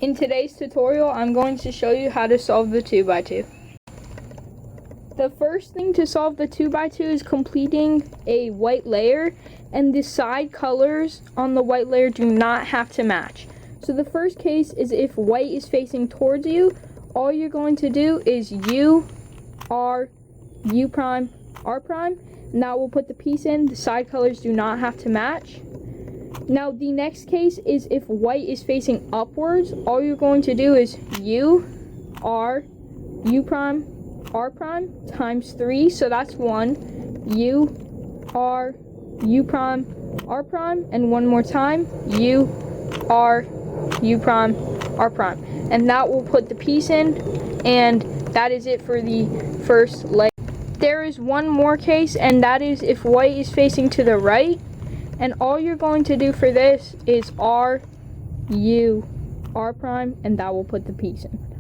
In today's tutorial, I'm going to show you how to solve the 2x2. The first thing to solve the 2x2 is completing a white layer, and the side colors on the white layer do not have to match. So the first case is if white is facing towards you, all you're going to do is U, R, U prime, R prime. Now we'll put the piece in. The side colors do not have to match. Now the next case is if white is facing upwards, all you're going to do is U, R, U prime, R prime times 3, so that's 1, U, R, U prime, R prime, and one more time, U, R, U prime, R prime. And that will put the piece in, and that is it for the first layer. There is one more case, and that is if white is facing to the right, and all you're going to do for this is R, U, R prime, and that will put the piece in.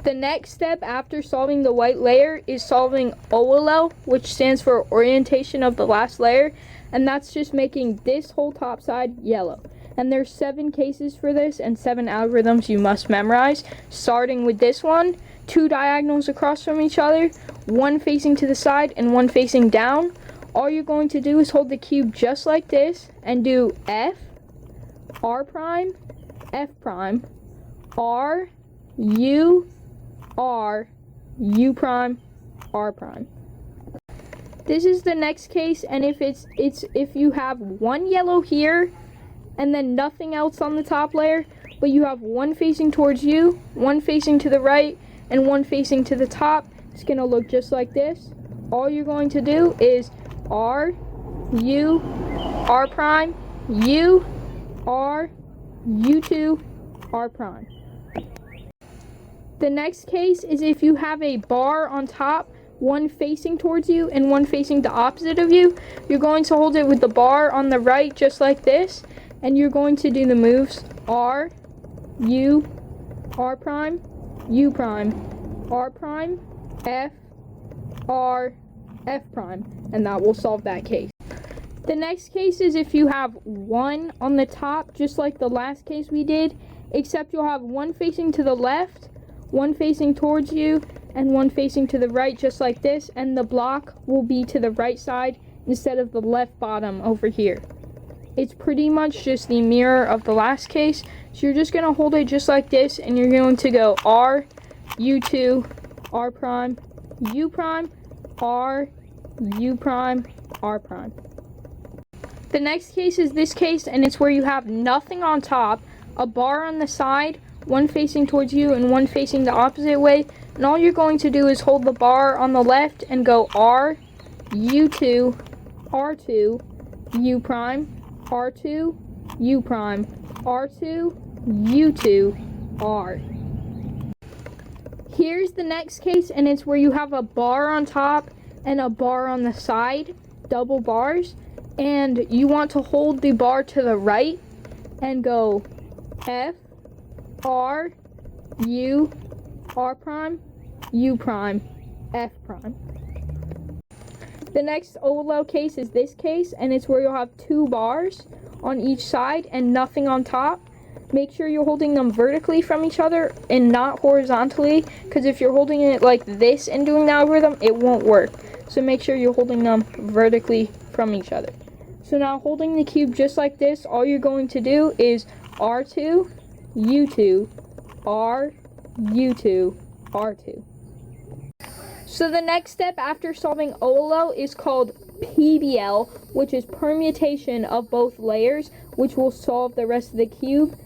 The next step after solving the white layer is solving OLL, which stands for orientation of the last layer, and that's just making this whole top side yellow. And there's 7 cases for this and 7 algorithms you must memorize, starting with this one: 2 diagonals across from each other, 1 facing to the side and 1 facing down. All you're going to do is hold the cube just like this and do F, R prime, F prime, R, U, R, U prime, R prime. This is the next case, and if you have 1 yellow here and then nothing else on the top layer, but you have 1 facing towards you, 1 facing to the right, and 1 facing to the top, it's gonna look just like this. All you're going to do is R, U, R prime, U, R, U2, R prime. The next case is if you have a bar on top, 1 facing towards you and 1 facing the opposite of you. You're going to hold it with the bar on the right just like this, and you're going to do the moves R, U, R prime, U prime, R prime, F, R, F prime, and that will solve that case. The next case is if you have 1 on the top, just like the last case we did, except you'll have 1 facing to the left, 1 facing towards you, and 1 facing to the right, just like this, and the block will be to the right side instead of the left bottom over here. It's pretty much just the mirror of the last case, so you're just going to hold it just like this, and you're going to go R, U2, R prime, U prime, R, U prime, R prime. The next case is this case, and it's where you have nothing on top, a bar on the side, 1 facing towards you and 1 facing the opposite way, and all you're going to do is hold the bar on the left and go R, U2, R2, U prime, R2, U prime, R2, U2, R. Here's the next case, and it's where you have a bar on top and a bar on the side, double bars, and you want to hold the bar to the right and go F, R, U, R prime, U prime, F prime. The next OLL case is this case, and it's where you'll have 2 bars on each side and nothing on top. Make sure you're holding them vertically from each other and not horizontally, because if you're holding it like this and doing the algorithm, it won't work. So make sure you're holding them vertically from each other. So now holding the cube just like this, all you're going to do is R2, U2, R, U2, R2. So the next step after solving OLL is called PBL, which is permutation of both layers, which will solve the rest of the cube.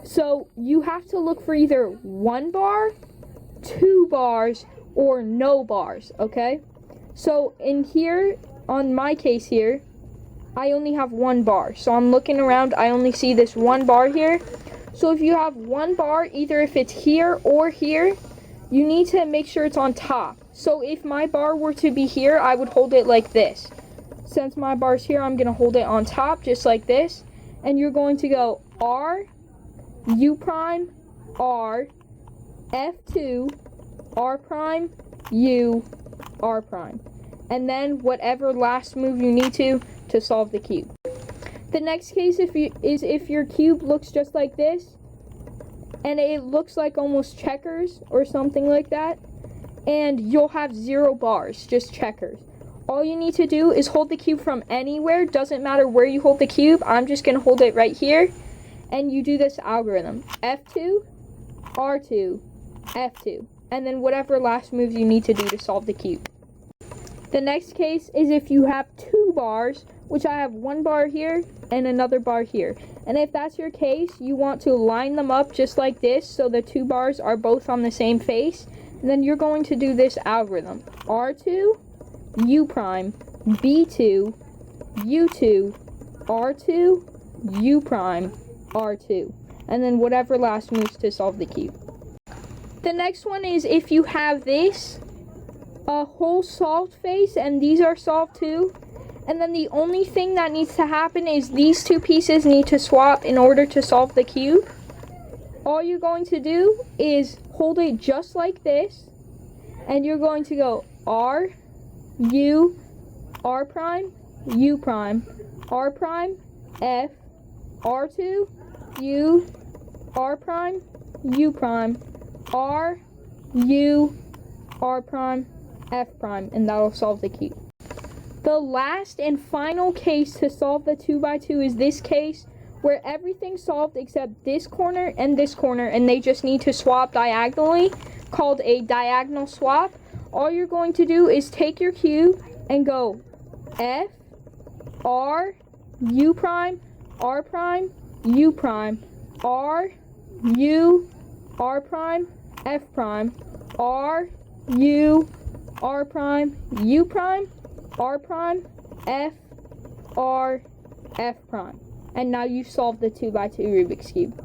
So you have to look for either 1 bar, 2 bars, or no bars, okay? So in here, on my case here, I only have 1 bar. So I'm looking around, I only see this 1 bar here. So if you have 1 bar, either if it's here or here, you need to make sure it's on top. So if my bar were to be here, I would hold it like this. Since my bar's here, I'm going to hold it on top, just like this. And you're going to go R, U prime, R, F2, R prime, U, R prime. And then whatever last move you need to solve the cube. The next case is if your cube looks just like this, and it looks like almost checkers or something like that, and you'll have 0 bars, just checkers. All you need to do is hold the cube from anywhere. Doesn't matter where you hold the cube. I'm just going to hold it right here, and you do this algorithm. F2, R2, F2, and then whatever last moves you need to do to solve the cube. The next case is if you have 2 bars, which I have 1 bar here and another bar here. And if that's your case, you want to line them up just like this so the 2 bars are both on the same face. And then you're going to do this algorithm. R2, U prime, B2, U2, R2, U prime, R2. And then whatever last moves to solve the cube. The next one is if you have this, a whole solved face, and these are solved too. And then the only thing that needs to happen is these 2 pieces need to swap in order to solve the cube. All you're going to do is hold it just like this, and you're going to go R, U, R prime, U prime, R prime, F, R2, U, R prime, U prime, R, U, R prime, F prime, and that'll solve the cube. The last and final case to solve the 2x2 is this case where everything's solved except this corner, and they just need to swap diagonally, called a diagonal swap. All you're going to do is take your cube and go F, R, U prime, R prime, U prime, R, U, R prime, F prime, R, U, R prime, U prime, R prime, F, R, F prime. And now you've solved the 2x2 Rubik's Cube.